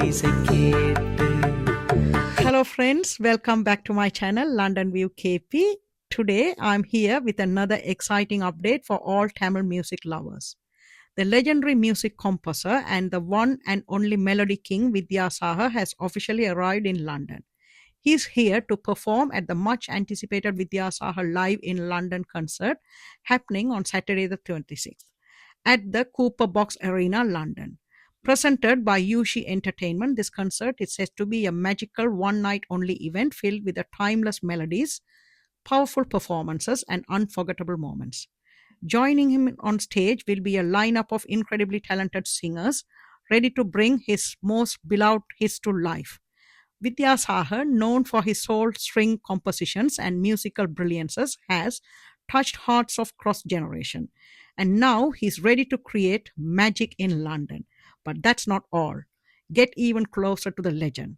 இசை கேட்டு. Hello friends, welcome back to my channel London View KP. Today I'm here with another exciting update for all Tamil music lovers. The legendary music composer and the one and only melody king Vidyasagar has officially arrived in London. He's here to perform at the much anticipated Vidyasagar Live in London concert happening on Saturday the 26th at the Cooper Box Arena, London. Presented by Yushi Entertainment, this concert is said to be a magical one-night-only event filled with the timeless melodies, powerful performances, and unforgettable moments. Joining him on stage will be a lineup of incredibly talented singers ready to bring his most beloved hits to life. Vidyasagar, known for his soul string compositions and musical brilliances, has touched hearts of cross generation. And now he's ready to create magic in London. But that's not all. Get even closer to the legend.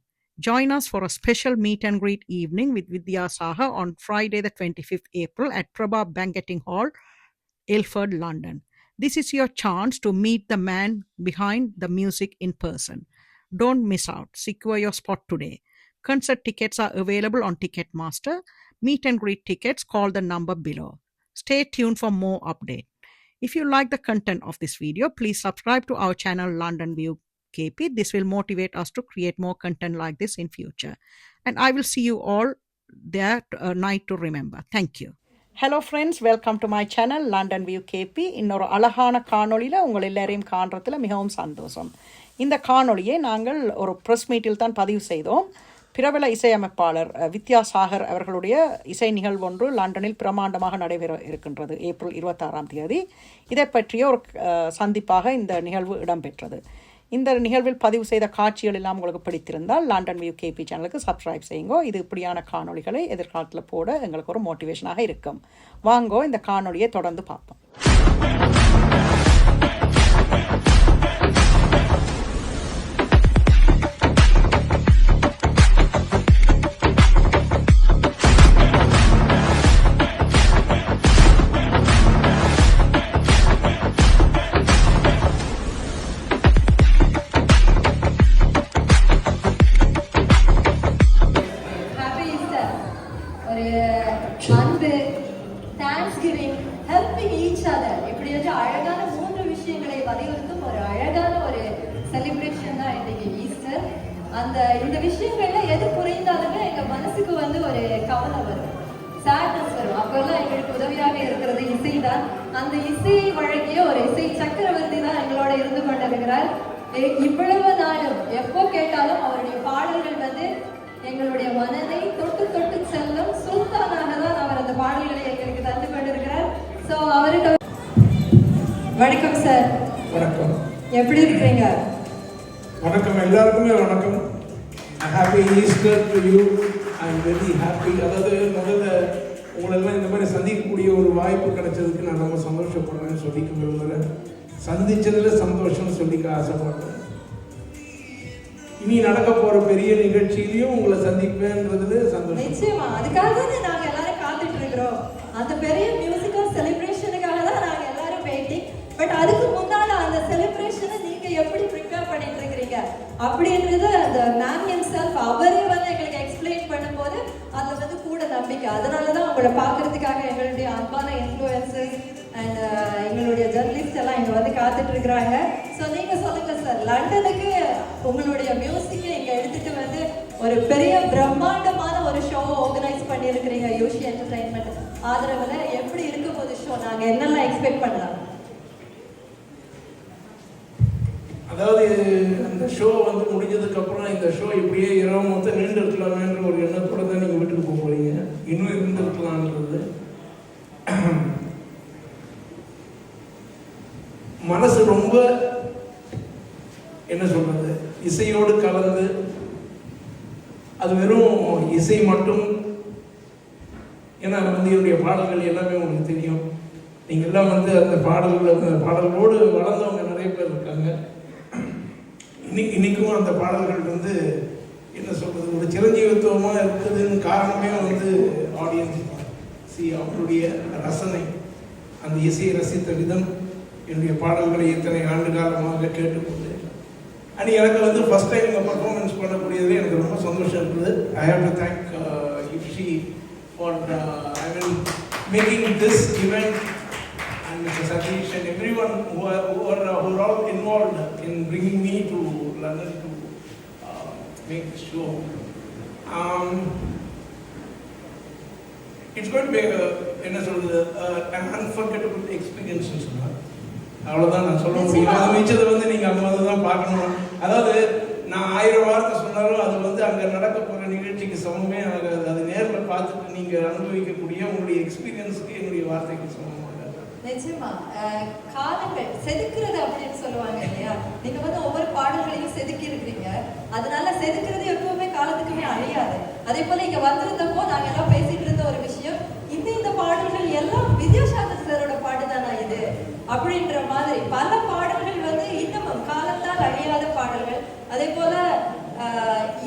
Join us for a special meet and greet evening with Vidyasagar on Friday the 25th April at Prabha Banqueting Hall, Ilford, London. This is your chance to meet the man behind the music in person. Don't miss out. Secure your spot today. Concert tickets are available on Ticketmaster. Meet and greet tickets, call the number below. Stay tuned for more updates. If you like the content of this video, please subscribe to our channel London View KP. This will motivate us to create more content like this in future. And I will see you all there night to remember. Thank you. Hello friends, welcome to my channel London view KP. இன்னொரு அழகான காணொளியில் உங்கள் எல்லாரையும் காண்றதுல மிகவும் சந்தோஷம். இந்த காணொளியை நாங்கள் ஒரு ப்ரெஸ் மீட்டில் தான் பதிவு செய்தோம். பிரபல இசையமைப்பாளர் வித்யாசாகர் அவர்களுடைய இசை நிகழ்வு ஒன்று லண்டனில் பிரமாண்டமாக நடைபெற இருக்கின்றது ஏப்ரல் 26ஆம் தேதி. இதை பற்றிய ஒரு சந்திப்பாக இந்த நிகழ்வு இடம்பெற்றது. இந்த நிகழ்வில் பதிவு செய்த காட்சிகள் எல்லாம் உங்களுக்கு பிடித்திருந்தால் லண்டன் வியூ கேபி சேனலுக்கு சப்ஸ்கிரைப் செய்யுங்க. இது இப்படியான காணொளிகளை எதிர்காலத்தில் போட எங்களுக்கு ஒரு மோட்டிவேஷனாக இருக்கும். வாங்கோ இந்த காணொளியை தொடர்ந்து பார்ப்போம். அன்பு, தேங்க்ஸ்கிவிங், ஹெல்பிங் ஈச் அதர், எப்படியாச்சும் அழகான 3 விஷயங்களை வலியுறுத்தும் ஒரு அழகான ஒரு செலிப்ரேஷன் தான் இன்னைக்கு ஈஸ்டர். இந்த விஷயங்கள்ல எது குறைந்தாலுமே எங்க மனசுக்கு ஒரு கவலை வரும், சேட்னஸ் வரும். அப்பெல்லாம் எங்களுக்கு உதவியாக இருக்கிறது இசை தான். அந்த இசையை வழங்கிய ஒரு இசை சக்கரவர்த்தி தான் எங்களோட இருந்து கொண்டிருக்கிறார். இவ்வளவு நாளும் எப்போ கேட்டாலும் அவருடைய பாடல்கள் எங்களுடைய மனதை தொட்டு தொட்டு செல்லும் சுல்தானாக தான் அவர் அந்த பாடல்களை எங்களுக்கு தந்து கொண்டிருக்கிறார். ஸோ அவருக்கு வணக்கம் சார். வணக்கம். எப்படி இருக்கிறீங்க? வணக்கம், எல்லாருக்குமே வணக்கம். Happy Easter to you. I am very happy. அதாவது முதல்ல உங்களெல்லாம் இந்த மாதிரி சந்திக்கக்கூடிய ஒரு வாய்ப்பு கிடைச்சதுக்கு நான் ரொம்ப சந்தோஷப்படுறேன்னு சொல்லிக்க விரும்புகிறேன். சந்திச்சதில் சந்தோஷம்னு சொல்லிக்க ஆசைப்படுறேன். இனி நடக்க போற பெரிய நிகழ்ச்சியிலையும் உங்களை சந்திப்பேன்றதுல சந்தோஷம். நிச்சயமா, அதுக்காக தான் நாங்க எல்லாரும் காத்துட்டு இருக்கிறோம். அந்த பெரிய மியூசிக்கல் செலிப்ரேஷனுக்காக தான் நாங்க எல்லாரும் வெயிட்டிங். பட் அதுக்கு முன்னால அந்த செலிப்ரேஷனை நீங்க எப்படி ப்ரிப்பேர் பண்ணிட்டு இருக்கீங்க அப்படின்றது அந்த மேம் ஹிம்செல்ஃப் அவரே எங்களுக்கு எக்ஸ்பிளைன் பண்ணும்போது அதுல கூட நம்பிக்கை. அதனாலதான் உங்களை பாக்குறதுக்காக எங்களுடைய அன்பான இன்ஃப்ளூயன்சஸ் அண்ட் எங்களுடைய ஜெர்னலிஸ்ட் எல்லாம் இங்க காத்துட்டு இருக்கிறாங்க. ஸோ நீங்க சொல்லுங்க சார், லண்டனுக்கு உங்களுடைய மியூசிக்கை இங்க எடுத்துட்டு ஒரு பெரிய பிரம்மாண்டமான ஒரு ஷோ ஆர்கனைஸ் பண்ணியிருக்கிறீங்க யூஷி என்டர்டைன்மெண்ட் ஆதரவுல. எப்படி இருக்க போது ஷோ? நாங்க என்னெல்லாம் எக்ஸ்பெக்ட் பண்ணலாம்? அதாவது அந்த ஷோ முடிஞ்சதுக்கு அப்புறம் இந்த ஷோ இப்படியே இரவு மொத்தம் நின்று இருக்கலாமேன்ற ஒரு எண்ணத்தோட தான் நீங்க வீட்டுக்கு போக போறீங்க. இன்னும் இருந்து இருக்கலாம்ன்றது மனசு ரொம்ப என்ன சொல்றது, இசையோடு கலந்து, அது வெறும் இசை மட்டும். ஏன்னா என்னுடைய பாடல்கள் எல்லாமே உங்களுக்கு தெரியும். நீங்க எல்லாம் அந்த பாடல்களோடு வளர்ந்தவங்க நிறைய பேர் இருக்காங்க. இன்னைக்கும் அந்த பாடல்கள் என்ன சொல்றது, ஒரு சிரஞ்சீவித்துவமா இருக்குதுன்னு காரணமே ஆடியன்ஸ் அவருடைய ரசனை, அந்த இசையை ரசித்த விதம், என்னுடைய பாடல்களை இத்தனை ஆண்டு காலமாக கேட்டுக்கொண்டு அண்ட் எனக்கு வந்து ஃபஸ்ட் டைம் இந்த பர்ஃபார்மன்ஸ் பண்ணக்கூடியது எனக்கு ரொம்ப சந்தோஷம் இருக்குது. I have to thank Ipshi for making this event and Mr. Satish and everyone who are all involved in bringing me to London to make this show. It's going to be an unforgettable experience. அவ்வளோதான் நான் சொல்ல முடியும். அது மிச்சத்தை வந்து நீங்கள் அங்கே வந்து தான் பார்க்கணும். அதாவது நான் 1000 வார்த்தை சொன்னாலும் அது வந்து அங்கே நடக்க போகிற நிகழ்ச்சிக்கு சமமே ஆகாது. அது நேரில் பார்த்துட்டு நீங்கள் அனுபவிக்கக்கூடிய உங்களுடைய எக்ஸ்பீரியன்ஸுக்கு என்னுடைய வார்த்தைக்கு சமமாக. நிச்சயமா காலங்கள் செதுக்குறது அப்படின்னு சொல்லுவாங்க இல்லையா, நீங்க வந்து ஒவ்வொரு பாடல்களையும் செதுக்கி இருக்கிறீங்க. அதனால செதுக்குறது எப்பவுமே காலத்துக்குமே அழியாது. அதே போல இங்க வந்திருந்தப்போ நாங்க எல்லாம் பேசிட்டு இருந்த ஒரு விஷயம், இந்த பாடல்கள் எல்லாம் வித்யாசாகர் சாரோட பாட்டுதானா இது அப்படின்ற மாதிரி பல பாடல்கள் வந்து இன்னமும் காலத்தால் அழியாத பாடல்கள். அதே போல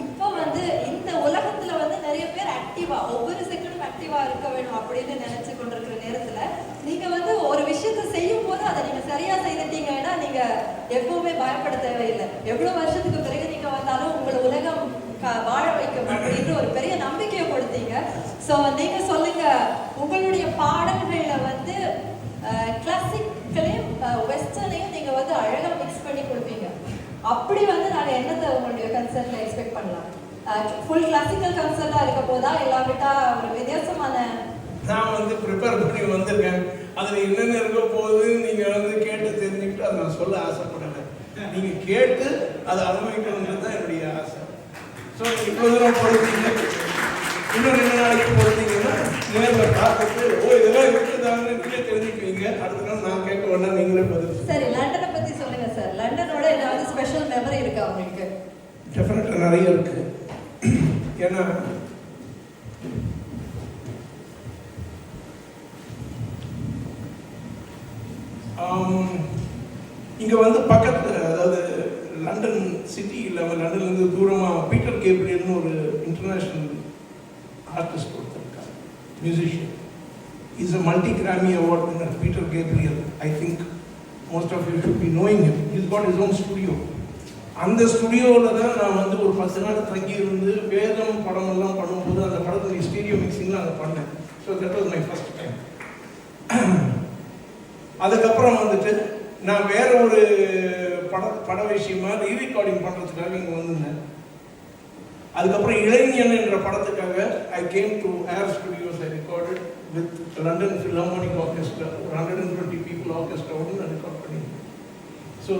இப்போ வந்து இந்த உலகத்துல வந்து நிறைய பேர் ஆக்டிவா ஒவ்வொரு செகண்டும் ஆக்டிவா இருக்க வேணும் அப்படின்னு நினைச்சு கொண்டிருக்கிற நேரத்துல நீங்க வந்து ஒரு விஷயத்த செய்யும் போது அதை நீங்க சரியா செய்துட்டீங்கன்னா நீங்க எப்பவுமே பயப்பட தேவையில்லை. எவ்வளவு வருஷத்துக்கு பிறகு நீங்க வந்தாலும் உங்களை உலகம் வாழ வைக்கும் அப்படின்ற ஒரு பெரிய நம்பிக்கையை கொடுத்தீங்க. ஸோ நீங்க சொல்லுங்க, உங்களுடைய பாடல்கள்ல வந்து கிளாசிக்கலையும் வெஸ்டர்னையும் நீங்க வந்து அழகா மிக்ஸ் பண்ணி கொடுப்பீங்க. அப்படி வந்து நாங்க என்னத்தை உங்களுடைய கன்சர்ட்ல எக்ஸ்பெக்ட் பண்ணலாம்? ஃபுல் கிளாசிக்கல் கன்சர்ட்டா இருக்க போதா இல்லாவிட்டா ஒரு வித்தியாசமான? நான் வந்து ப்ரிப்பேர் பண்ணி வந்திருக்கேன். அதில் என்னென்ன இருக்க போகுது நீங்கள் வந்து கேட்டு தெரிஞ்சுக்கிட்டு அதை நான் சொல்ல ஆசைப்படலை. நீங்கள் கேட்டு அதை அனுபவிக்கணுங்கிறது தான் என்னுடைய ஆசை. ஸோ இவ்வளோ தூரம் பொறுத்தீங்க, இன்னும் 2 நாளைக்கு பொறுத்தீங்கன்னா நேரில் பார்த்துட்டு இதெல்லாம் இருக்குதாங்கன்னு நீங்களே தெரிஞ்சுக்குவீங்க. அடுத்த நாள் நான் கேட்க வேண்டாம், நீங்களே பதில். சரி, லண்டனை பற்றி சொல்லுங்க சார். லண்டனோட ஏதாவது ஸ்பெஷல் மெமரி இருக்கா உங்களுக்கு? டெஃபினட்டாக நிறைய இருக்குது. ஏன்னா இங்கே வந்து பக்கத்தில், அதாவது லண்டன் சிட்டி இல்லாமல் லண்டன்லேருந்து தூரமாக பீட்டர் கேப்ரியல்னு ஒரு இன்டர்நேஷ்னல் ஆர்டிஸ்ட் கொடுத்துருக்காங்க, musician. Is a multi Grammy award winner Peter Gabriel. I think most of you should be knowing him. He's got his own studio. அந்த ஸ்டுடியோவில் தான் நான் வந்து ஒரு 10 நாள் தங்கியிருந்து வேதம் படமெல்லாம் பண்ணும்போது அந்த படத்துடைய ஸ்டீரியோ மிக்சிங்லாம் அங்கே பண்ணேன். So that was my first time. அதுக்கப்புறம் வந்துட்டு நான் வேற ஒரு பட விஷயமா ரீரெக்கார்டிங் பண்ணுறதுக்காக இங்கே வந்திருந்தேன். அதுக்கப்புறம் இளைஞன் என்ற படத்துக்காக I came to Air Studios. I recorded with London Philharmonic orchestra, 120 people ஆர்கெஸ்ட்ராவோடு நான் ரெக்கார்ட் பண்ணியிருந்தேன். So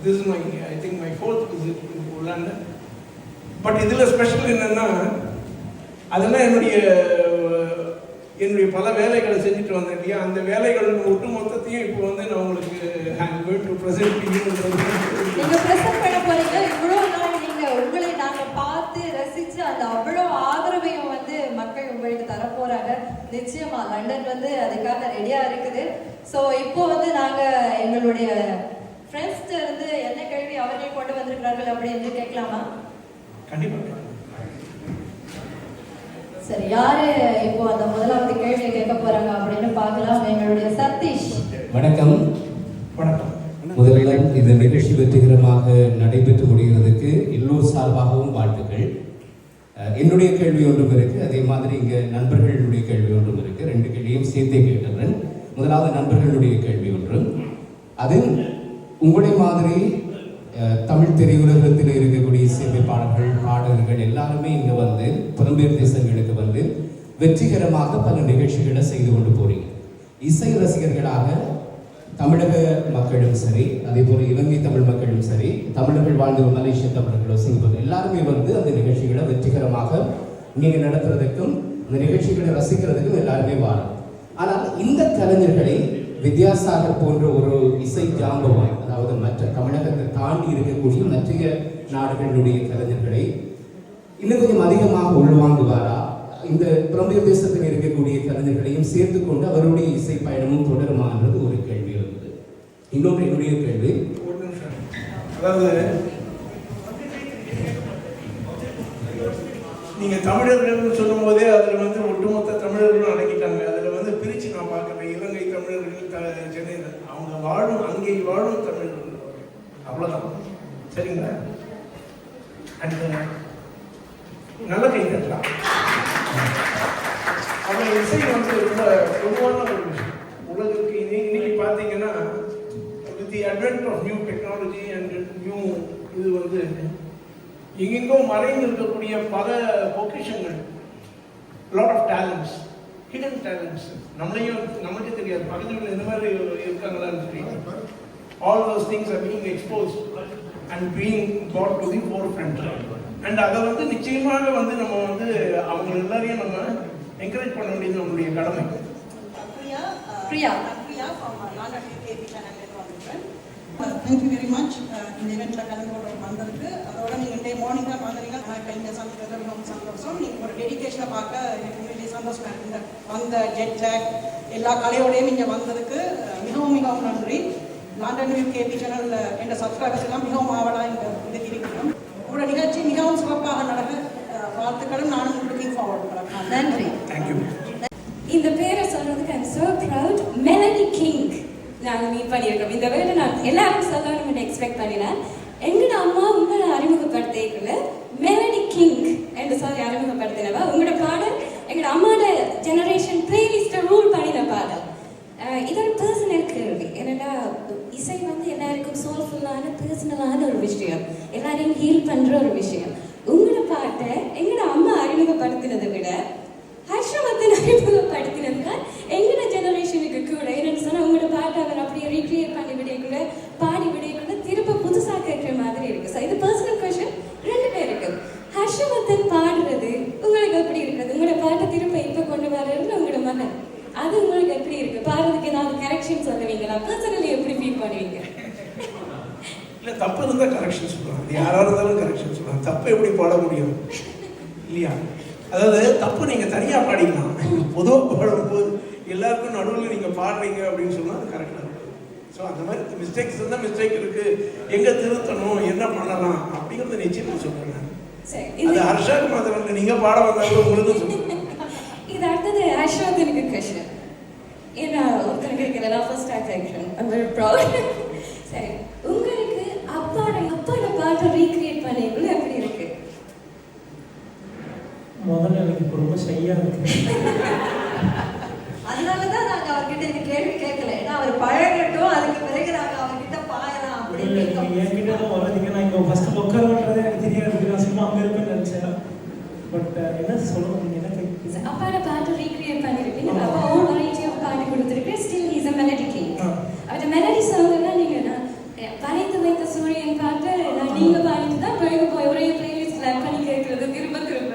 this is I think my 4th visit to London. But இதில் ஸ்பெஷல் என்னென்னா, அதெல்லாம் என்னுடைய பல வேலைகளை செஞ்சுட்டு வந்தேன் இல்லையா, அந்த வேலைகள் ஒட்டு மொத்தத்தையும் இப்போ வந்து நான் உங்களுக்கு ப்ரெசென்ட் பண்ண போறீங்க. இவ்வளோ நாள் நீங்கள் உங்களை நாங்கள் பார்த்து ரசித்து அந்த அவ்வளோ ஆதரவையும் வந்து மக்கள் உங்களுக்கு தரப்போகிறாங்க. நிச்சயமா லண்டன் வந்து அதுக்காக ரெடியாக இருக்குது. ஸோ இப்போ வந்து நாங்கள் எங்களுடைய ஃப்ரெண்ட்ஸ்கிட்ட இருந்து என்ன கேள்வி அவர்கள் கொண்டு வந்திருக்கிறார்கள் அப்படின்னு கேட்கலாமா? கண்டிப்பாக. சரி, யாரு இப்போ அந்த முதலாவது கேள்வியை கேட்க போறாங்க அப்படின்னு பார்க்கலாம். எங்களுடைய சதீஷ். வணக்கம். வணக்கம். முதல்ல இந்த நிகழ்ச்சி வெற்றிகரமாக நடைபெற்று முடிகிறதுக்கு எல்லோர் சார்பாகவும் வாழ்த்துக்கள். என்னுடைய கேள்வி ஒன்றும் இருக்கு, அதே மாதிரி இங்க நண்பர்களுடைய கேள்வி ஒன்றும் இருக்கு. 2 கேள்வியும் சேர்த்தே கேட்டுறேன். முதலாவது நண்பர்களுடைய கேள்வி ஒன்று, அது உங்களுடைய மாதிரி தமிழ் திரையுலகத்தில் இருக்கக்கூடிய இசையமைப்பாளர்கள், பாடகர்கள் எல்லாருமே இங்கே வந்து புலம்பெயர் தேசங்களுக்கு வந்து வெற்றிகரமாக பல நிகழ்ச்சிகளை செய்து கொண்டு போறீங்க. இசை ரசிகர்களாக தமிழக மக்களும் சரி, அதே போல இலங்கை தமிழ் மக்களும் சரி, தமிழர்கள் வாழ்ந்த மலேசிய தமிழர்களோ சிங்கப்பூர் எல்லாருமே வந்து அந்த நிகழ்ச்சிகளை வெற்றிகரமாக நீங்கள் நடத்துறதுக்கும் அந்த நிகழ்ச்சிகளை ரசிக்கிறதுக்கும் எல்லாருமே வாழும். ஆனால் இந்த கலைஞர்களை வித்யாசாகர் போன்ற ஒரு இசை ஜாம்பவான், அதாவது மற்ற தமிழகத்தை தாண்டி இருக்கக்கூடிய மற்ற நாடுகளுடைய கலைஞர்களை இன்னும் கொஞ்சம் அதிகமாக உள்வாங்குவாரா? இந்த புலம்பெயர் தேசத்தில் இருக்கக்கூடிய கலைஞர்களையும் சேர்த்து கொண்டு அவருடைய இசை பயணமும் தொடருமான்றது ஒரு கேள்வி இருந்தது. இன்னொன்று என்னுடைய கேள்வி, அதாவது நீங்க தமிழர்கள் சொல்லும் போதே அதுல வந்து ஒட்டுமொத்த தமிழர்களும் அடங்கிட்டாங்க. அதுல வந்து பிரிச்சு நான் பார்க்கிறேன், இலங்கை தமிழர்கள், சென்னையில் அவங்க வாழும் அங்கே வாழும் தமிழர்கள், அவ்வளவுதான். சரிங்களா? அண்ட் நல்ல கை தட்டலாம். அவங்க இசை வந்து ரொம்ப பொதுவான ஒரு விஷயம். உலகுக்கு இன்னைக்கு பார்த்தீங்கன்னா with the advent of new technology and new இது வந்து எங்கெங்கோ மறைந்து இருக்கக்கூடிய பல பொக்கிஷங்கள், lot of talents, hidden talents, நமக்கே தெரியாது, பக்கத்தில் இந்த மாதிரி இருக்காங்களான்னு தெரியும். All those things are being exposed and being brought to the forefront. And அதை வந்து நிச்சயமாக வந்து நம்ம வந்து அவங்க எல்லாரையும் நம்ம என்கரேஜ் பண்ண வேண்டியது நம்மளுடைய கடமை. Priya from London KP channel வந்துட்டேன். Thank you very much. இந்த இவெண்ட்ல கலந்து கொண்டு வந்ததுக்கு, அதோட நீங்க மார்னிங் தான் வந்தீங்க. நான் இந்த சந்தோஷம். நீங்க ஒரு டெடிகேஷனை பார்க்க எனக்கு உண்மையிலேயே சந்தோஷமா இருக்கு. அந்த ஜெட் ஜாக் எல்லா கலையோடையும் இங்கே வந்ததுக்கு மிகவும் மிகவும் நன்றி. லண்டன் வியூ கேபி சேனல் என்ற சப்ஸ்கிரைபர்ஸ் எல்லாம் மிகவும் ஆவலாக இங்கே இருக்கிறோம். உங்களோட நிகழ்ச்சி மிகவும் சிறப்பாக நடக்க வாழ்த்துக்களும். நானும் லுக்கிங் ஃபார்வர்ட். நன்றி. தேங்க்யூ. இந்த பேரை சொல்றதுக்கு I'm so proud. Melody king நாங்கள் மீட் பண்ணியிருக்கோம். இந்த வேலை நான் எல்லாரும் சொல்லணும்னு எக்ஸ்பெக்ட் பண்ணினேன். எங்களோட அம்மா உங்களை அறிமுகப்படுத்திக்கல மெலடி கிங் என்று சொல்லி அறிமுகப்படுத்தினவா. உங்களோட பாடல் எங்களோட அம்மாவோட ஜெனரேஷன் பிளேலிஸ்ட்டை ரூல் பண்ணின பாடல். இதோட பர்சனல் கேள்வி என்னன்னா, இசை வந்து எல்லாருக்கும் சோல்ஃபுல்லான பர்சனலான ஒரு விஷயம், எல்லாரையும் ஹீல் பண்ற ஒரு விஷயம். உங்களோட பாட்டை எங்களோட அம்மா அறிமுகப்படுத்தினதை விட ஹர்ஷவர்தன் அறிமுகப்படுத்தினதுக்கு எங்களோட ஜெனரேஷனுக்கு கூட என்னன்னு சொன்னா, உங்களோட பாட்டை அவர் அப்படியே ரீக்ரியேட் பண்ணி விடையக்குள்ள பாடி விடையக்குள்ள திரும்ப புதுசாக கேட்குற மாதிரி இருக்கு. ஸோ இது பர்சனல் கொஸ்டின் ரெண்டு பேருக்கு. ஹர்ஷவர்தன் பாடுறது உங்களுக்கு எப்படி இருக்குது? உங்களோட பாட்டை திரும்ப இப்போ கொண்டு வர்றது உங்களோட மகன், அது உங்களுக்கு எப்படி இருக்கு? பாடுறதுக்கு ஏதாவது கரெக்ஷன் சொல்லுவீங்களா? பர்சனலி எப்படி ஃபீல் பண்ணுவீங்க? இல்லை, தப்பு இருந்தால் கரெக்ஷன் சொல்லுவாங்க. யாராக இருந்தாலும் கரெக்ஷன் சொல்லுவாங்க. தப்பு எப்படி பாட முடியும் இல்லையா? அதாவது தப்பு நீங்கள் தனியாக பாடிக்கலாம், பொதுவாக பாடும்போது எல்லாருக்கும் நடுவில் நீங்கள் பாடுறீங்க அப்படின்னு சொன்னால் அது கரெக்டாக இருக்கும். ஸோ அந்த மாதிரி மிஸ்டேக்ஸ் இருந்தால் மிஸ்டேக் இருக்குது, எங்கே திருத்தணும், என்ன பண்ணலாம் அப்படிங்கிறத நிச்சயம் சொல்கிறேன். அது ஹர்ஷாக்கு மாத்திரம் இல்லை, நீங்கள் பாட வந்தாலும் உங்களுக்கும் சொல்லுங்கள். இது அடுத்தது ஹர்ஷவர்தனுக்கு கொஸ்டின். ஏன்னா ஒருத்தருக்கு இருக்கிறதா first action I'm very proud. சரி, உங்களுக்கு அப்பாவோட பாட்டை ரீக்ரியேட் பண்ணிக்குள்ள எப்படி இருக்கு? முதல்ல எனக்கு இப்போ ரொம்ப ஷையாக இருக்கு. அதனாலதான் நாங்க அவர்கிட்ட இந்த கேள்வி கேட்கல. ஏன்னா அவர் பழகட்டும், அதுக்கு பிறகு நாங்க அவர்கிட்ட பாயலாம் அப்படின்னு. நீங்கள் என்கிட்ட தான் வர்றதுக்கு நான் இங்கே ஃபஸ்ட்டு உட்காரன்றதே எனக்கு தெரியாது. நான் சும்மா அங்கே இருப்பேன்னு நினச்சேன். பட் என்ன சொல்லணும், நீங்கள் என்ன கேட்குறீங்க? அப்பாவோட பாட்டை ரீக்ரியேட் பண்ணிருக்கீங்க. அப்பா ஓன் வெரைட்டி ஆஃப் பாட்டு கொடுத்துருக்கு. Still is a melody king. அவரோட மெலடி சாங்லாம் நீங்கள் வரைந்து வைத்த சூரியன் பாட்டு நீங்க பாடிட்டு தான் பிறகு போய் ஒரே பிளேலிஸ்ட்ல பண்ணி கேட்கறது திரும்ப திரும்ப.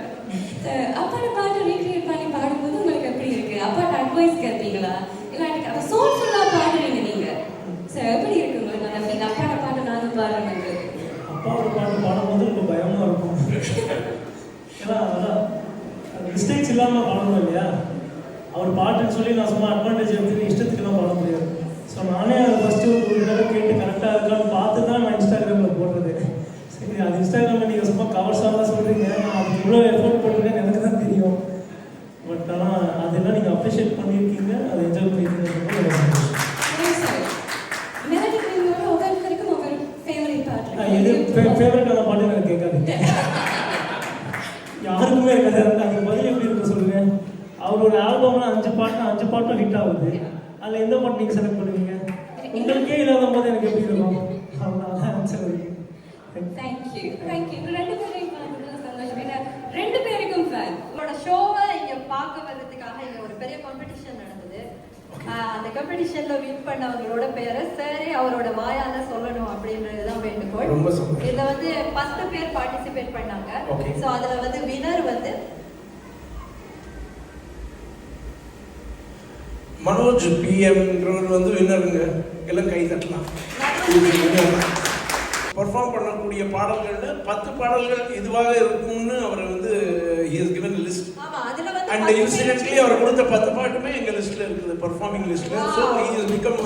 அப்பாவோட பாட்டை ரீக்ரியேட் பண்ணி பாடும்போது உங்களுக்கு எப்படி இருக்கு? அப்பாட்ட அட்வைஸ் கேட்பீங்களா? இல்லாட்டி சோல்ஃபுல்லா பாடுறீங்க நீங்க. சார் எப்படி இருக்கு உங்களுக்கு? நான் ஃபீல் அப்பாவோட பாட்டு நானும் பாடுறேன். அப்பாவோட பாட்டு பாடும்போது ரொம்ப பயமாக இருக்கும். ஏன்னா அதான் மிஸ்டேக்ஸ் இல்லாமல் பாடணும் இல்லையா? அவர் பாட்டுன்னு சொல்லி நான் சும்மா அட்வான்டேஜ் எடுத்துட்டு இஷ்டத்துக்குலாம் பாட முடியாது. ஸோ நானே அதை ஃபஸ்ட்டு ஒரு தடவை கேட்டு கரெக்டாக இருக்கான்னு பார்த்து தான் நான் இன்ஸ்டாகிராமில் போடுறது. சரி, அது இன்ஸ்டாகிராமில் நீங்கள் சும்மா கவர் சாங்லாம் சொல்கிறீங்க, நான் அதுக்கு இவ்வளோ எஃபோர்ட் போட்டுருக்கேன்னு எனக்கு தான் தெரியும். பட் ஆனால் அதெல்லாம் நீங்கள் அப்ரிஷியேட் பண்ணியிருக்கீங்க, அதை என்ஜாய் பண்ணியிருக்கீங்க. மெலடி கிங்கோட ஒவ்வொரு வரைக்கும் ஒவ்வொரு ஃபேவரட் பாட்டு. எது ஃபேவரட்டான பாட்டு எனக்கு கேட்காதீங்க. யாருக்குமே இருக்காது. அதுக்கு பதில் எப்படி இருக்க சொல்லுங்க. அவரோட ஆல்பம்ல 5 பாட்டும் ஹிட் ஆகுது. அதில் எந்த பாட்டு நீங்கள் செலக்ட் பண்ணுவீங்க? உங்களுக்கே இல்லாத போது எனக்கு எப்படி இருக்கும்? அவ்வளோதான் ஆன்சர் இருக்கு. தேங்க்யூ. ரெண்டு பேரையும் பார்க்கறது சந்தோஷம். ஏன்னா ரெண்டு பேருக்கும் ஃபேன். உங்களோட ஷோவை இங்க பார்க்க வர்றதுக்காக இங்க ஒரு பெரிய காம்படிஷன் நடந்தது. அந்த காம்படிஷன்ல வின் பண்ணவங்களோட பேரை சரி அவரோட வாயால சொல்லணும் அப்படின்றதுதான் வேண்டுகோள். இதுல வந்து 10 பேர் பார்ட்டிசிபேட் பண்ணாங்க. சோ அதுல வந்து வினர் வந்து மனோஜ் பிஎம்ன்றவர் வந்து வின்னருங்க. எல்லாம் கை தட்டலாம். பர்ஃபார்ம் பண்ணக்கூடிய பாடல்களில் 10 பாடல்கள் இதுவாக இருக்கும்னு அவர் வந்து he has given a list. ஆமா, அதுல வந்து and incidentally அவர் கொடுத்த 10 பாட்டுமே எங்க லிஸ்ட்ல இருக்குது, பெர்ஃபார்மிங் லிஸ்ட்ல. so he has become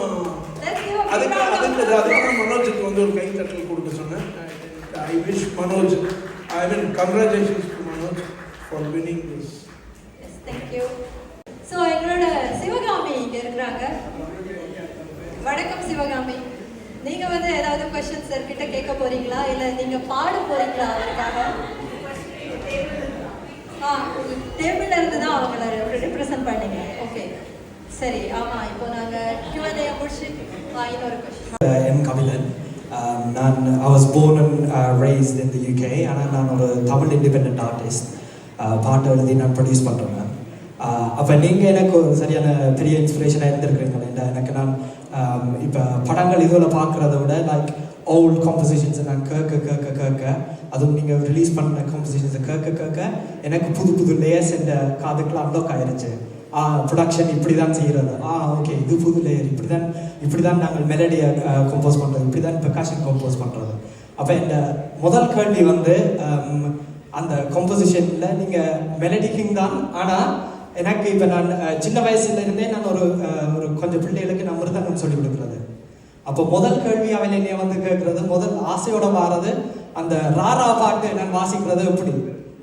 அதுக்கு மனோஜுக்கு வந்து ஒரு கை தட்டல் கொடுக்க சொன்னேன். I wish Manoj, I mean congratulations to Manoj for winning this. Yes, thank you. So எங்களோட சிவகாமி இங்க இருக்காங்க. வணக்கம் சிவகாமி. நீங்க வந்து ஏதாவது क्वेश्चन சார் கிட்ட கேட்க போறீங்களா இல்ல நீங்க பாட போறீங்களா அவருக்காக? டேபிள்ல இருந்து தான் அவங்கள ரெப்ரசன்ட் பண்ணீங்க. ஓகே சரி. ஆமா இப்போ நாங்க Q&A முடிச்சு இன்னொரு question. M Kapilan. I was born and raised in the UK. ஆனால் நான் ஒரு தமிழ் இண்டிபெண்ட் ஆர்டிஸ்ட். பாட்டு எழுதி நான் ப்ரொடியூஸ் பண்ணுறேன். அப்போ நீங்கள் எனக்கு ஒரு சரியான பெரிய இன்ஸ்பிரேஷனாக இருந்திருக்கிறீங்களா? எனக்கு நான் இப்போ படங்கள் இதுவில் பார்க்குறத விட லைக் ஓல்ட் காம்போசிஷன்ஸை நான் கேட்க அதுவும் நீங்கள் ரிலீஸ் பண்ண காம்போசிஷன்ஸை கேட்க எனக்கு புது புது லேயர்ஸ் என்ற காதுக்குள்ள அன்லாக் ஆயிடுச்சு. ப்ரொடக்ஷன் இப்படி தான் செய்கிறது. ஓகே இது புது லேயர், இப்படி தான் நாங்கள் மெலடியை கம்போஸ் பண்ணுறது, இப்படி தான் பெர்கஷன் கம்போஸ் பண்ணுறது. அப்போ இந்த முதல் கேள்வி வந்து அந்த கம்போசிஷனில் நீங்கள் மெலடி கிங் தான். ஆனால் எனக்கு இப்போ நான் சின்ன வயசுல இருந்தே நான் ஒரு கொஞ்சம் பிள்ளைகளுக்கு நான் மிருதங்கம் சொல்லி கொடுக்குறது. அப்போ முதல் கேள்வி அவன் என்னைய வந்து கேட்குறது, முதல் ஆசையோட வாரது அந்த ராரா பாட்டு நான் வாசிக்கிறது எப்படி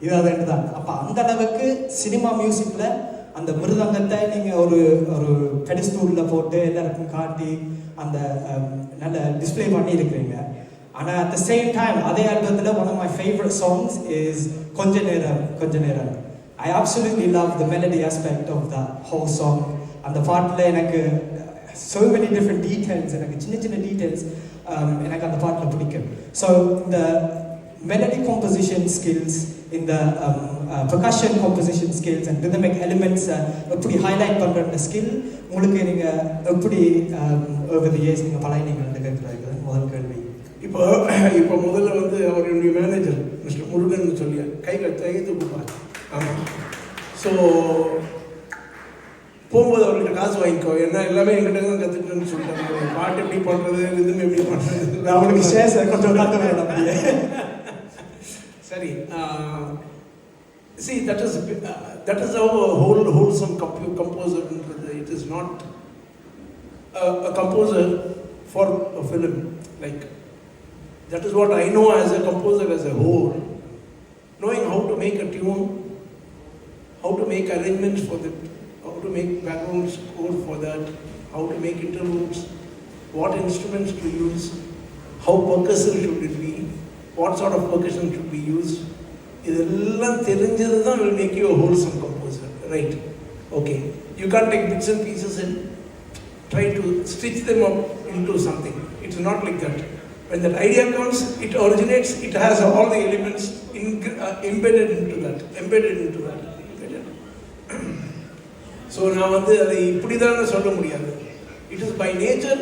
இது அதுன்னு தான். அப்போ அந்த அளவுக்கு சினிமா மியூசிக்கில் அந்த மிருதங்கத்தை நீங்கள் ஒரு பெடிஸ்டூலில் போட்டு எல்லாருக்கும் காட்டி அந்த நல்ல டிஸ்பிளே பண்ணி இருக்கிறீங்க. ஆனால் அட் த சேம் டைம் அதே ஆல்பத்தில் one of my favourite songs is கொஞ்ச நேரம். I absolutely love the melody aspect of the whole song. அந்த பாட்டில் எனக்கு so many different details, எனக்கு சின்ன details எனக்கு அந்த பாட்டில் பிடிக்கும். So the melody composition skills, in the percussion composition skills and rhythmic elements எப்படி ஹைலைட் பண்ணுற அந்த ஸ்கில் உங்களுக்கு நீங்கள் எப்படி over the years நீங்கள் பழகினீங்கன்னு கேட்குறாங்க. முதல் கேள்வி. இப்போ முதல்ல வந்து அவருடைய மேனேஜர் மிஸ்டர் முருகன் சொல்லி கைது கொடுப்பார். ஆமாம். ஸோ போகும்போது அவர்கிட்ட காசு வாங்கிக்கோ, ஏன்னா எல்லாமே எங்கிட்ட தான் கற்றுக்கணும்னு சொல்லிட்டாங்க. பாட்டு எப்படி பண்ணுறது, இதுவும் எப்படி பண்ணுறது, அவனுக்கு ஸ்டேஷன் கொஞ்சம் காட்ட வேணும். சரி. See, that is how a wholesome composer. It is not a composer for a film. Like, that is what I know as a composer as a whole. Knowing how to make a tune, how to make arrangements for that, how to make background score for that, how to make interludes, what instruments to use, how percussive should it be, what sort of percussion should be used. இதெல்லாம் தெரிஞ்சது தான் will make you a wholesome composer, right? Okay. You can't take bits and pieces and try to stitch them up into something. It's not like that. When that idea comes, it originates, it has all the elements embedded into that. So நான் வந்து அதை இப்படி தான் சொல்ல முடியாது. It is by nature,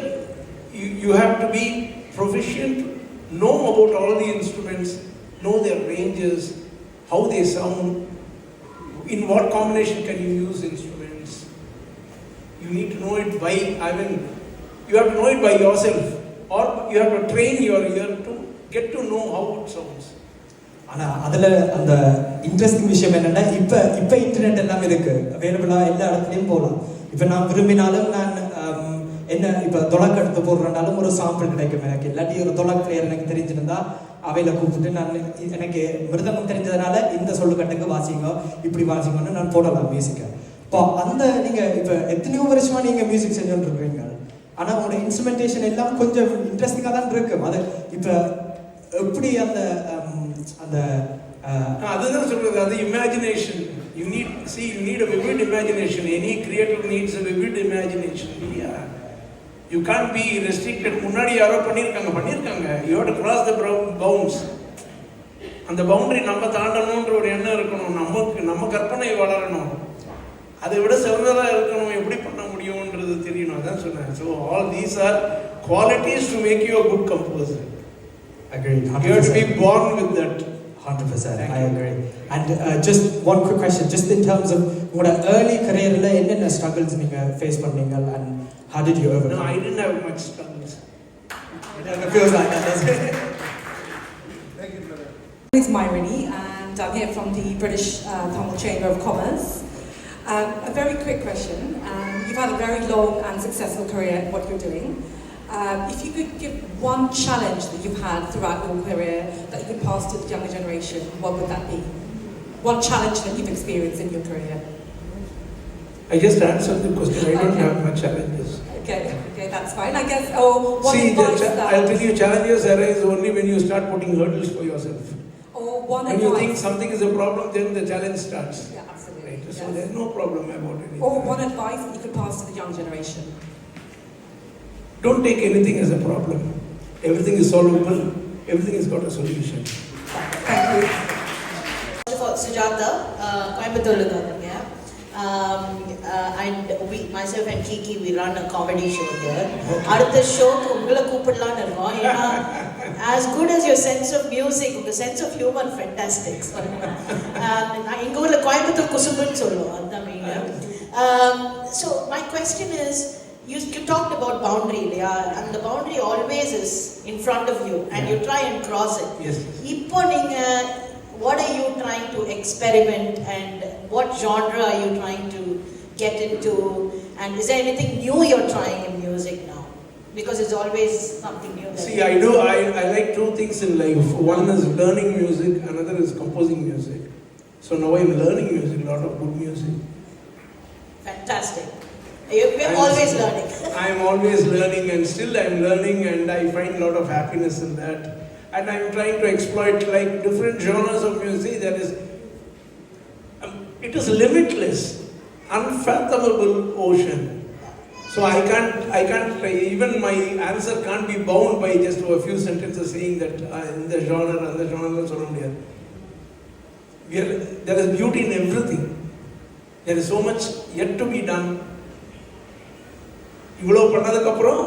you have to be proficient, know about all the instruments, know their ranges, how they sound, in what combination can you use instruments. You need to know it by, you have to know it by yourself, or you have to train your ear to get to know how it sounds. ஆனால் அதில் அந்த interesting விஷயம் என்னென்னா இப்போ internet எல்லாமே இருக்குது, அவைலபிளாக எல்லா இடத்துலையும் போகலாம். இப்போ நான் விரும்பினாலும் நான் என்ன இப்போ தொடக்க எடுத்து போடுறனாலும் ஒரு சாம்பிள் கிடைக்கும் எனக்கு. இல்லாட்டி ஒரு தொடக்க பிளேயர் எனக்கு தெரிஞ்சிருந்தா அவையில் கூப்பிட்டு நான் எனக்கு மிருதங்கம் தெரிஞ்சதுனால இந்த சொல்லுக்கட்டுக்கு வாசிங்க, இப்படி வாசிங்கன்னு நான் போடலாம் மியூசிக்கை. இப்போ அந்த நீங்கள் இப்போ எத்தனையோ வருஷமாக நீங்கள் மியூசிக் செஞ்சுட்டு இருக்கிறீங்க. ஆனால் உங்களோட இன்ஸ்ட்ருமெண்டேஷன் எல்லாம் கொஞ்சம் இன்ட்ரெஸ்டிங்காக தான் இருக்கும். அது இப்போ எப்படி அந்த அதுதான் சொல்றது, அது imagination. You need a vivid imagination. Any creator needs a vivid imagination. Yeah. You can't be restricted. முன்னாடி யாரோ பண்ணியிருக்காங்க. You have to cross the bounds. அந்த பவுண்டரி நம்ம தாண்டணுன்ற ஒரு எண்ணம் இருக்கணும். நம்ம கற்பனை வளரணும். அதை விட சிறந்ததாக இருக்கணும். எப்படி பண்ண முடியும்ன்றது தெரியணும். அதான் சொன்னேன். So all these are qualities to make you a good composer. Agreed. You have to be born with that. 100%. I agree. And just one quick question, just in terms of what early career la enna struggles neenga face panninga and how did you overcome? No, I didn't have much struggles. It feels like that, doesn't it? Thank you, brother. My name is Myrini and I'm here from the British Tamil Chamber of Commerce. A very quick question. You've had a very long and successful career at what you're doing. If you could give one challenge that you've had throughout your career that you could pass to the younger generation, what would that be? One challenge that you've experienced in your career? I just answered the question. I don't have much challenges. Okay, that's fine. I guess, oh, one See, advice I'll tell you, challenges arise only when you start putting hurdles for yourself. one When you think advice. something is a problem, then the challenge starts. Yeah, absolutely. Right? So Yes. there's no problem about anything. Or one advice that you could pass to the young generation. Don't take anything as a problem. Everything is solvable. Everything has got a solution. Thank you. First of all, Sujata, Coimbatore இருக்காங்க. And we, myself and Kiki, we run a comedy show here. அடுத்த ஷோக்கு உங்களை கூப்பிடலான்னு இருக்கோம். ஏன்னா as good as your sense of music, உங்க sense of humor fantastic. நான் எங்க ஊர்ல கோயம்புத்தூர் குசும்புன்னு சொல்லுவோம். அதுதான் main. So my question is, you talked about boundary, yeah, and the boundary always is in front of you, and you try and cross it. Yes. இப்போ நீங்க what are you trying to experiment, and what genre are you trying to get into, and is there anything new you're trying in music now? Because it's always something new. See, I like two things in life. One is learning music, another is composing music. So now I'm learning music, a lot of good music. Fantastic. We're always learning. I'm always learning, and still I'm learning, and I find a lot of happiness in that. And I'm trying to exploit like different genres of music. That is, it is limitless, unfathomable ocean. So I can't, even my answer can't be bound by just a few sentences saying that in the genre and the genre so on. There is beauty in everything. There is so much yet to be done. இவ்வளோ பண்ணதுக்கு அப்புறம்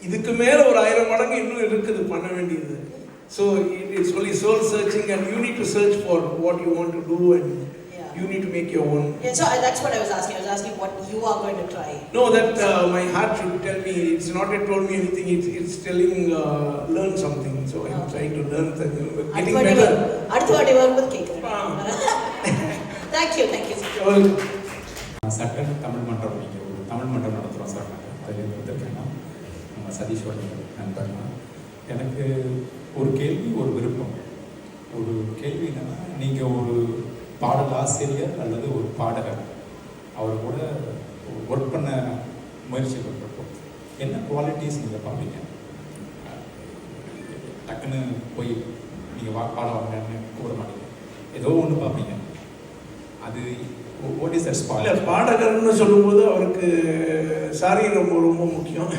இதுக்கு மேல ஒரு 1000 மடங்கு இன்னும் இருக்குது பண்ண வேண்டியது. So it's only soul searching, and you need to search for what you want to do, and you need to make your own. Yeah, so that's what I was asking. I was asking what you are going to try. No, that my heart should tell me. It's not yet told me anything. It's telling learn something. So I'm trying to learn something. Getting better. அடுத்த வாட்டி வரும்போது கேக்குறேன். Thank you. சட்டன் தமிழ் மன்றம் அப்படிங்கிற ஒரு தமிழ் மன்றம் நடத்துகிறோம் சார். நாங்கள் அதில் வந்திருக்கேன்னா நம்ம சதீஷோட நண்பர்னா எனக்கு ஒரு கேள்வி ஒரு விருப்பம். ஒரு கேள்வி என்னென்னா, நீங்கள் ஒரு பாடலாசிரியர் அல்லது ஒரு பாடகர் அவர் கூட ஒர்க் பண்ண முயற்சி பண்ணுறப்போ என்ன குவாலிட்டிஸ் நீங்கள் பார்ப்பீங்க? டக்குன்னு போய் நீங்கள் பாட வாங்கன்னு கூற மாட்டீங்க, ஏதோ ஒன்று பார்ப்பீங்க. அது what is that spot? இல்லை, பாடகர்னு சொல்லும்போது அவருக்கு சாரி ரொம்ப ரொம்ப முக்கியம்.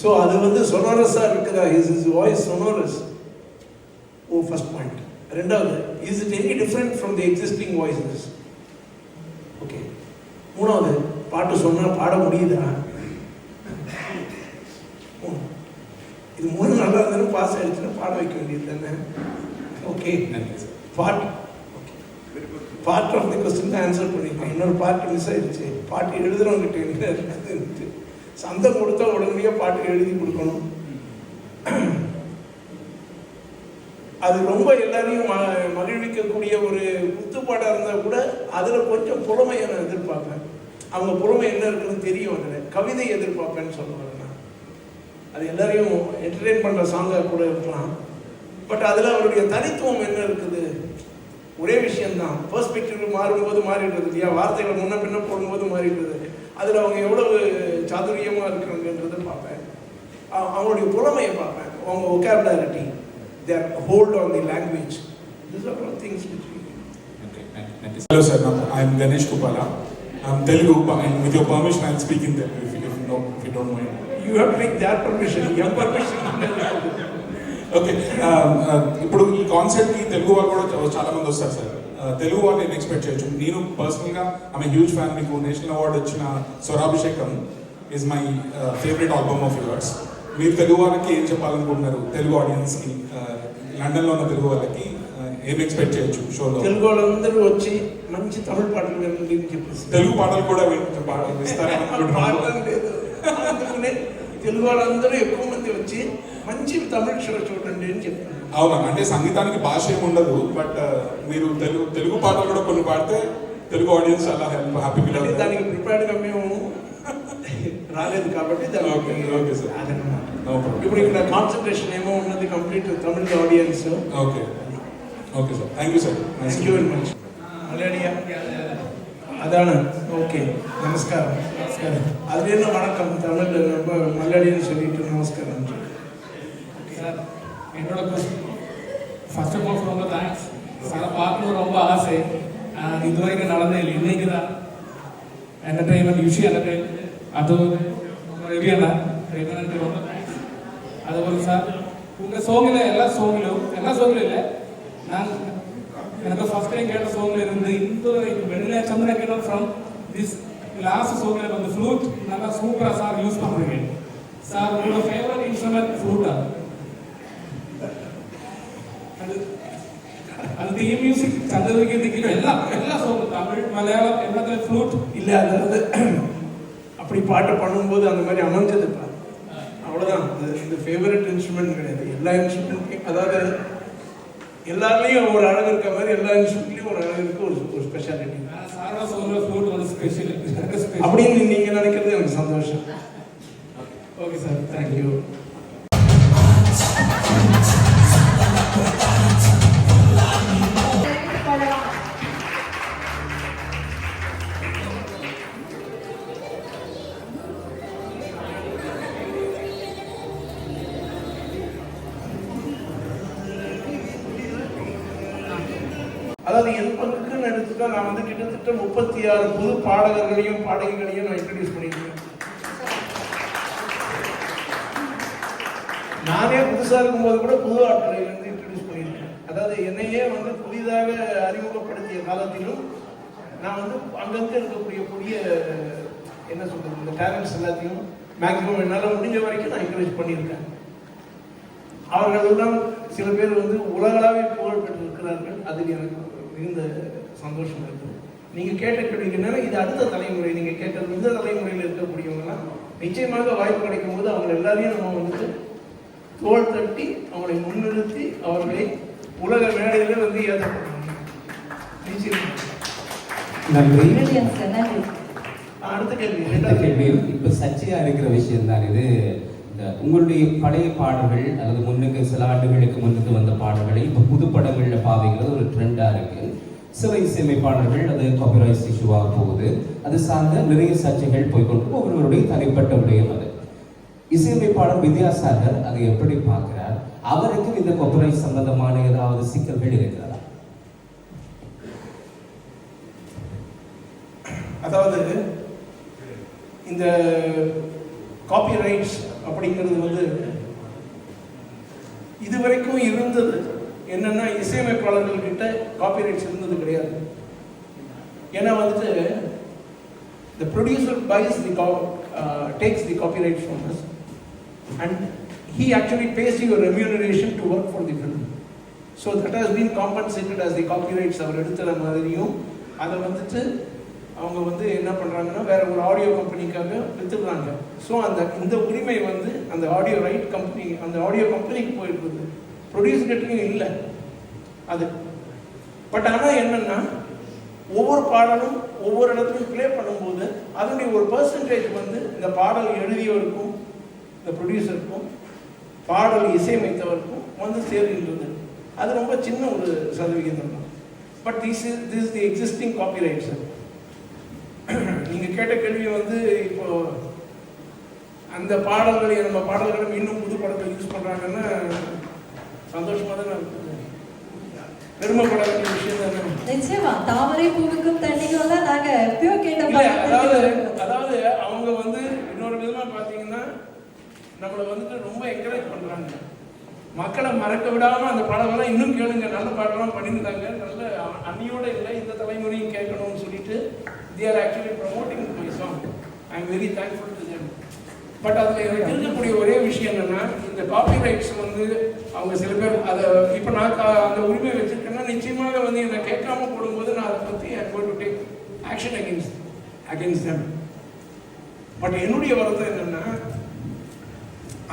ஸோ அது வந்து சொனோரஸாக இருக்குதா, his voice sonorous. First point. ரெண்டாவது, is it any different from the existing voices? Okay. மூணாவது, பாட்டு சொன்னால் பாட முடியுதா? இது மூணு நல்லா இருந்தாலும் பாஸ் ஆகிடுச்சுன்னா பாட வைக்க வேண்டியது தானே. Okay, part of the question தான் ஆன்சர் பண்ணியிருக்கேன். இன்னொரு பார்ட் மிஸ் ஆயிடுச்சு. பாட்டு எழுதுறவங்கிட்ட என்ன இருக்குது, சந்தம் கொடுத்தா உடனடியாக பாட்டு எழுதி கொடுக்கணும். அது ரொம்ப எல்லாரையும் மகிழ்விக்கக்கூடிய ஒரு குத்துப்பாடாக இருந்தால் கூட அதில் கொஞ்சம் புறமையை நான் எதிர்பார்ப்பேன். அவங்க புறமை என்ன இருக்குன்னு தெரியும். அதில் கவிதை எதிர்பார்ப்பேன்னு சொல்லுவாங்க. அது எல்லாரையும் என்டர்டெயின் பண்ணுற சாங்காக கூட இருக்கலாம். பட் அதில் அவருடைய தனித்துவம் என்ன இருக்குது? ஒரே விஷயம்தான், பெர்ஸ்பெக்டிவ் மாறும்போது மாறிடுறது இல்லையா, வார்த்தைகள் முன்ன பின்ன போடும்போது மாறிடுறது. அதில் அவங்க எவ்வளவு சாதுரியமாக இருக்கிறாங்கன்றதை பார்ப்பேன். அவங்களுடைய புலமையை பார்ப்பேன், அவங்க ஒகாபுலாரிட்டி, their hold on the language. These are all things which we... Okay. Hello sir, I am Ganesh Kupala. I am Telugu, and with your permission I will speak in Telugu if you don't mind. You have to take their permission, your permission. Okay, ఇప్పుడు ఈ కాన్సెప్ట్కి తెలుగు వాళ్ళు కూడా చాలా మంది వస్తారు sir. Telugu వాళ్ళు నేను expect చేయొచ్చు. నేను పర్సనల్గా ఐఎమ్ ఏ హ్యూజ్ ఫ్యాన్. మీకు నేషనల్ అవార్డు వచ్చిన Swarabhishekam is my favourite album of yours. మీరు తెలుగు వాళ్ళకి ఏం చెప్పాలనుకుంటున్నారు? తెలుగు ఆడియన్స్కి, లండన్లో ఉన్న తెలుగు వాళ్ళకి ఏం ఎక్స్పెక్ట్ చేయొచ్చు షోలో? తెలుగు వాళ్ళందరూ వచ్చి మంచి తమిళ పాటలు వినండి అని చెప్పేసి. తెలుగు పాటలు కూడా ఇస్తారని అందుకనే తెలుగు వాళ్ళందరూ ఎక్కువ మంది వచ్చి మంచి తమిళ షో చూడండి అని చెప్తాను. అవునా? అంటే సంగీతానికి భాష ఏమి ఉండదు, బట్ మీరు తెలుగు పాటలు కూడా కొన్ని పాడితే తెలుగు ఆడియన్స్ చాలా హ్యాపీ ఫీల్ అవుతారు. దానికి ప్రిపేర్డ్గా మేము రాలేదు కాబట్టి ఓకే సార్. ఇప్పుడు ఇక్కడ కాన్సన్ట్రేషన్ ఏమో ఉన్నది complete Tamil audience. Okay okay sir, thank you sir. Thank you very much. మలయాళియా அதானே? ஓகே, நமஸ்காரம். நமஸ்காரம். அது என்ன வணக்கம் தமிழில் ரொம்ப மல்லடின்னு சொல்லிட்டு நமஸ்காரம் சார். என்னோட ஃபர்ஸ்ட் ஆஃப் ஆல் ரொம்ப தேங்க்ஸ் சார். பார்க்கணும் ரொம்ப ஆசை, இது வரைக்கும் நடந்தே இல்லை. இன்னைக்கு தான் என்டர்டைன்மெண்ட் யூஷி என்டர்டைன்மெண்ட் அது ரெவியண்ணா ரெவியனுக்கு ரொம்ப தேங்க்ஸ். அதுபோல் சார் உங்கள் சோங்கில் எல்லா சோங்கிலும் இல்லை, நான் எனக்கு ஃபர்ஸ்ட் டைம் கேட்ட சோங்கில் இருந்து இந்த வெளியில கம்யூனிகேட் ஃப்ரம் திஸ் லாஸ்ட் சோங்கில் வந்து ஃப்ளூட் நல்லா சூப்பராக சார் யூஸ் பண்ணுறீங்க சார். உங்களோட ஃபேவரட் இன்ஸ்ட்ருமெண்ட் ஃப்ளூட்டா? அது தீம் மியூசிக் சந்திரகிரிக்கு எல்லா சோங்கும் தமிழ் மலையாளம் எல்லாத்துலையும் ஃப்ளூட் இல்லை. அதாவது அப்படி பாட்டு பண்ணும்போது அந்த மாதிரி அமைஞ்சதுப்பா, அவ்வளோதான். இந்த ஃபேவரட் இன்ஸ்ட்ருமெண்ட் கிடையாது. எல்லா இன்ஸ்ட்ருமெண்ட்லையும், அதாவது எல்லாருலேயும் ஒரு அழகு இருக்க மாதிரி எல்லா இன்ஸ்ட்ருமெண்ட்லையும் ஒரு அழகு இருக்கு, ஒரு ஸ்பெஷாலிட்டி. சாரா சோங்கில் ஃப்ளூட் ஒரு ஸ்பெஷல் அப்படின்னு நீங்கள் நினைக்கிறது எனக்கு சந்தோஷம். Okay sir, thank you. அதாவது என் பங்குக்குன்னு எடுத்துட்டா நான் வந்து கிட்டத்தட்ட 36 புது பாடகர்களையும் பாடகிகளையும் நான் இன்ட்ரடியூஸ் பண்ணியிருக்கேன். நானே புதுசாக இருக்கும்போது கூட புது ஆட்களை வந்து இன்ட்ரடியூஸ் பண்ணியிருக்கேன். அதாவது என்னையே வந்து புதிதாக அறிமுகப்படுத்திய காலத்திலும் நான் வந்து அங்கங்கே இருக்கக்கூடிய புதிய என்ன சொல்றது இந்த டேலண்ட்ஸ் எல்லாத்தையும் மேக்ஸிமம் என்னால் முடிஞ்ச வரைக்கும் நான் என்கரேஜ் பண்ணியிருக்கேன். அவர்கள் எல்லாம் சில பேர் வந்து உலகளாவே புகழ் பெற்றிருக்கிறார்கள். அதில் எனக்கு மிகுந்த சந்தோஷம் இருக்குது. நீங்கள் கேட்ட கேள்விக்கு என்னன்னா, இது அடுத்த தலைமுறை. நீங்கள் கேட்டது இந்த தலைமுறையில் இருக்கக்கூடியவங்கலாம் நிச்சயமாக வாய்ப்பு கிடைக்கும் போது அவங்க எல்லாரையும் நம்ம வந்து தோள் தட்டி அவங்களை முன்னிறுத்தி அவர்களை உலக மேடையில் வந்து ஏற்றப்படுறாங்க. நிச்சயம். நன்றி. அடுத்த கேள்வி. இப்போ சர்ச்சையாக இருக்கிற விஷயம் தான் இது. உங்களுடைய பழைய பாடல்கள் அல்லது முன்னுக்கு சில ஆண்டுகளுக்கு முன்னுக்கு வந்த பாடல்களை இப்போ புது படங்களில் பாவிக்கிறது ஒரு ட்ரெண்டாக இருக்கு. சில இசையமைப்பாளர்கள் அது காப்பிரைட் இஷ்யூவாக போகுது. அது சார்ந்த நிறைய சர்ச்சைகள் போய்கொண்டு ஒவ்வொருவருடைய தனிப்பட்ட விடயம் அது. இசையமைப்பாளர் வித்யாசாகர் அதை எப்படி பார்க்கிறார்? அவருக்கு இந்த காப்பிரைட் சம்பந்தமான ஏதாவது சிக்கல்கள் இருக்கிறதா? அதாவது இந்த காப்பிரைட்ஸ் அப்படிங்கிறது வந்து இதுவரைக்கும் இருந்தது என்னன்னா, இசையமைப்பாளர்கள் கிட்ட காப்பிரைட்ஸ் இருந்தது கிடையாது. ஏன்னா வந்துட்டு the producer buys takes the copyright from us and he actually pays you a remuneration to work for the film. So that has been compensated as the copyrights. அவர் எடுத்த மாதிரியும் அதை வந்துட்டு அவங்க வந்து என்ன பண்ணுறாங்கன்னா வேற ஒரு ஆடியோ கம்பெனிக்காக வித்துடுறாங்க. ஸோ இந்த உரிமை வந்து அந்த ஆடியோ ரைட் கம்பெனி அந்த ஆடியோ கம்பெனிக்கு போயிருக்குது, ப்ரொடியூசர்கிட்டையும் இல்லை அது. பட் ஆனால் என்னன்னா, ஒவ்வொரு பாடலும் ஒவ்வொரு இடத்துலையும் ப்ளே பண்ணும்போது அதனுடைய ஒரு பர்சன்டேஜ் வந்து இந்த பாடல் எழுதியவருக்கும் இந்த ப்ரொடியூசருக்கும் பாடல் இசையமைத்தவருக்கும் வந்து சேர்கின்றது. அது ரொம்ப சின்ன ஒரு சதவிகிதம் தான். But this is the existing copyrights. நீங்கள் கேட்ட கேள்வி வந்து இப்போ அந்த பாடல்களை நம்ம பாடல்களும் இன்னும் புது படத்தை யூஸ் பண்ணுறாங்கன்னா சந்தோஷமாக தான் இருக்குது, பெருமைப்பட வேண்டிய விஷயம் தானே. நிச்சயமா தாமரை பூவுக்கும் தண்ணிக்கும் தான் நாங்க எப்பயோ கேட்ட. அதாவது அவங்க வந்து இன்னொரு விதமா பார்த்தீங்கன்னா நம்மளை வந்துட்டு ரொம்ப என்கரேஜ் பண்றாங்க. மக்களை மறக்க விடாம அந்த பாடலாம் இன்னும் கேளுங்க, நல்ல பாடலாம் பண்ணியிருந்தாங்க, நல்ல அன்னியோட இல்லை இந்த தலைமுறையும் கேட்கணும்னு சொல்லிட்டு they are actually promoting my song. I am very thankful to them. But அதில் எனக்கு இருக்கக்கூடிய ஒரே விஷயம் என்னன்னா, இந்த காப்பிரைட்ஸ் வந்து அவங்க சில பேர் அதை இப்போ நான் அந்த உரிமை வச்சிருக்கேன்னா நிச்சயமாக வந்து என்னை கேட்காம போடும்போது நான் அதை பற்றி I going to take action against them. But என்னுடைய வருத்தம் என்னன்னா,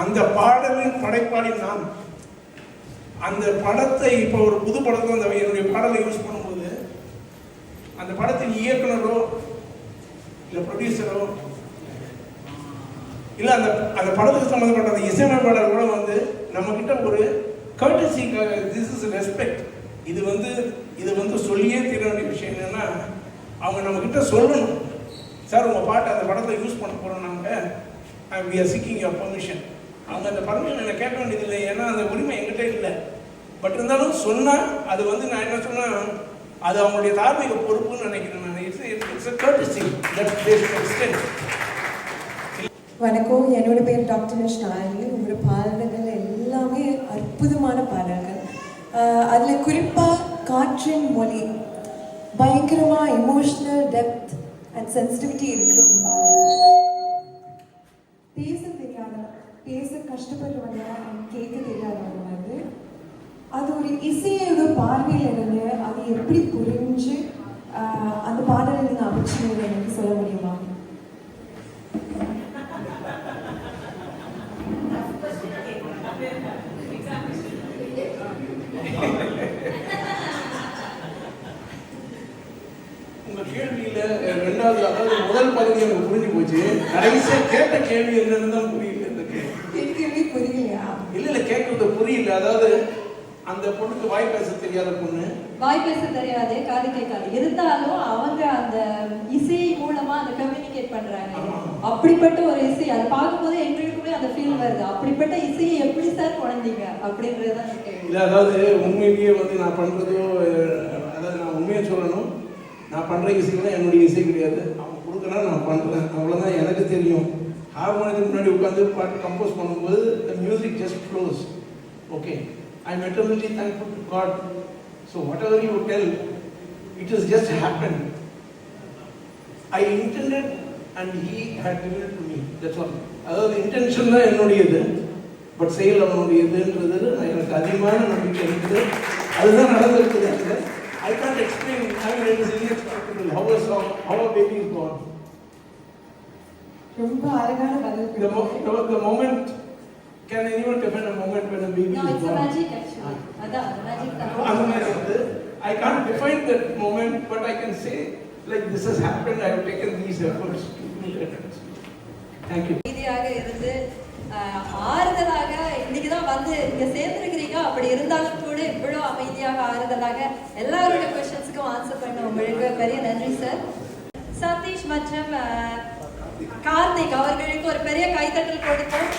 அந்த பாடலின் படைப்பாளி நான் அந்த படத்தை இப்போ ஒரு புது படத்தை அந்த என்னுடைய பாடலை யூஸ் பண்ணும்போது அந்த படத்தின் இயக்குனரோ இல்லை ப்ரொடியூசரோ இல்லை அந்த படத்துக்கு சம்மந்தப்பட்ட அந்த இசையமைப்பாளர் கூட வந்து நம்மக்கிட்ட ஒரு கர்டசிக்காக திஸ் இஸ் ரெஸ்பெக்ட், இது வந்து சொல்லியே தீர வேண்டிய விஷயம் என்னன்னா, அவங்க நம்மக்கிட்ட சொல்லணும், சார் உங்கள் பாட்டு அந்த படத்தில் யூஸ் பண்ண போகிறோம் நாங்கள், we are seeking your permission. அவங்க அந்த பர்மிஷன் என்னை கேட்க வேண்டியதில்லை, ஏன்னா அந்த உரிமை எங்கிட்ட இல்லை. பட் இருந்தாலும் சொன்னால் அது வந்து நான் என்ன சொன்னால் அது அவங்களுடைய தார்மீக பொறுப்புன்னு நினைக்கிறேன் நான். It's a courtesy that they should extend. வணக்கம், என்னோட பேர் டாக்டர் நாயகி. உங்களோட பாடல்கள் எல்லாமே அற்புதமான பாடல்கள். அதில் குறிப்பாக காற்றின் மொழி பயங்கரமாக எமோஷ்னல் டெப்த் அண்ட் சென்சிட்டிவிட்டி இருக்கிற ஒரு பாடல். பேச தெரியாத, பேச கஷ்டப்படுறவங்க, கேட்க தெரியாதவங்க வந்து அது ஒரு இசையோட பார்வையில் இருந்து அது எப்படி புரிஞ்சு அந்த பாடலை நீங்கள் அமைச்சிங்க எனக்கு சொல்ல முடியுமா? உங்க கேள்வியில ரெண்டாவது, அதாவது முதல் பகுதி எனக்கு புரிஞ்சு போச்சு, கடைசியா கேட்ட கேள்வி என்னன்னு தான் புரியல. கேட்கவே புரியலையா? இல்ல கேட்கறது புரியல. அதாவது அந்த பொண்ணுக்கு வாய் பேச தெரியாத பொண்ணு, வாய் பேச தெரியாது, காது கேட்காது, இருந்தாலும் அவங்க அந்த இசை மூலமா அந்த கம்யூனிகேட் பண்றாங்க. அப்படிப்பட்ட ஒரு இசை அதை பார்க்கும்போது எங்களுக்குமே அந்த ஃபீல் வருது. அப்படிப்பட்ட இசையை எப்படி சார் குழந்தைங்க அப்படின்றதுதான் இல்ல. அதாவது உண்மையிலேயே வந்து நான் பண்றதோ, அதாவது நான் உண்மையை சொல்லணும், நான் பண்ற இசைலாம் என்னுடைய இசை கிடையாது. அவங்க கொடுக்குறா நான் பண்றேன், அவ்வளவுதான் எனக்கு தெரியும். ஹார்மோனியத்துக்கு முன்னாடி உட்காந்து பாட்டு கம்போஸ் பண்ணும்போது the music just flows. Okay, I'm eternally thankful to God. So whatever you tell, it has just happened. I intended and he had given it to me. That's all. அதாவது இன்டென்ஷன் தான் என்னுடையது, but செயல் அவனுடையதுன்றது எனக்கு அதிகமான நம்பிக்கை இருக்குது. அதுதான் நடந்திருக்குது. I can't explain. I mean, it is inexplicable. How a baby is born. ரொம்ப அழகான பதில். The moment, can anyone define a moment when a baby is born? No, it's a magic actually. அதான் magic தான். I can't define that moment, but I can say like this has happened. I have taken these efforts to do that. Thank you. அமைதியாக இருந்து ஆறுதலாக இன்னைக்கு தான் வந்து இங்க சேர்ந்துருக்கிறீங்க. அப்படி இருந்தாலும் கூட இவ்வளவு அமைதியாக ஆறுதலாக எல்லாருடைய கொஸ்டின்ஸுக்கும் ஆன்சர் பண்ண உங்களுக்கு பெரிய நன்றி சார். சதீஷ் மற்றும் கார்த்திக் அவர்களுக்கு ஒரு பெரிய கைத்தட்டல் கொடுப்போம்.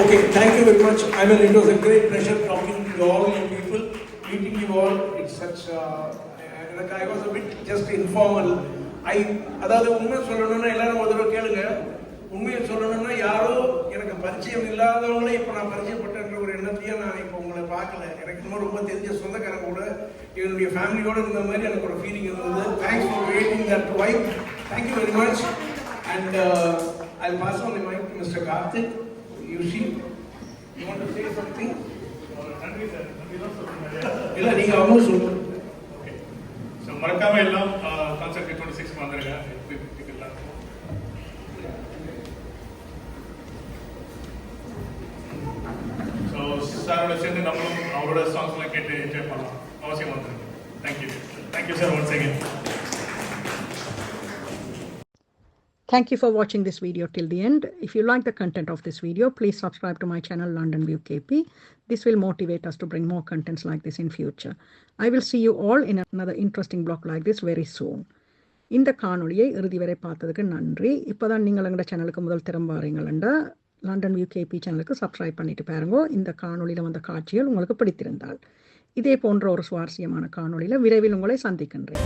Okay, thank you very much. I mean, it was a great pleasure talking to all you people, meeting you all. It's such I was a bit just informal. அதாவது உண்மை சொல்லணும்னா எல்லாரும் ஒரு தடவை கேளுங்க. உண்மையை சொல்லணும்னா யாரோ எனக்கு பரிச்சயம் இல்லாதவங்களே இப்போ நான் பரிச்சயப்பட்டேன்ற ஒரு எண்ணத்தையே நான் இப்போ உங்களை பார்க்கல. எனக்கு இன்னும் ரொம்ப தெரிஞ்ச சொந்தக்காரங்க கூட என்னுடைய ஃபேமிலியோடு இருந்த மாதிரி எனக்கு ஒரு ஃபீலிங் இருந்தது. Thanks for waiting that vibe. Thank you very much. And I'll pass on the mic to Mr. Karthik. You want to say something? நன்றி சார். நன்றி தான் சொல்லுங்க. இல்லை நீங்கள் அவங்க சொல்லுங்கள். ஓகே. ஸோ மறக்காம எல்லாம் கான்சர்ட் 26 வந்துருங்க. ஸோ சாரோட சேர்ந்து நம்மளும் அவரோட சாங்ஸ்லாம் கேட்டு என்ஜாய் பண்ணலாம். அவசியம் வந்துருங்க. Thank you. Thank you sir once again. Thank you for watching this video till the end. If you like the content of this video, please subscribe to my channel London View KP. This will motivate us to bring more contents like this in future. I will see you all in another interesting blog like this very soon. இந்த காணொளியை இறுதி வரை பார்த்ததுக்கு நன்றி. இப்போதான் நீங்கள் எங்களோட சேனலுக்கு முதல் திறம் வாரீங்களா லண்டன் வியூ கேபி சேனலுக்கு சப்ஸ்கிரைப் பண்ணிட்டு பாருங்க. இந்த காணொளியில் வந்த காட்சிகள் உங்களுக்கு பிடித்திருந்தால் இதே போன்ற ஒரு சுவாரஸ்யமான காணொளியில் விரைவில் உங்களை சந்திக்கின்றேன்.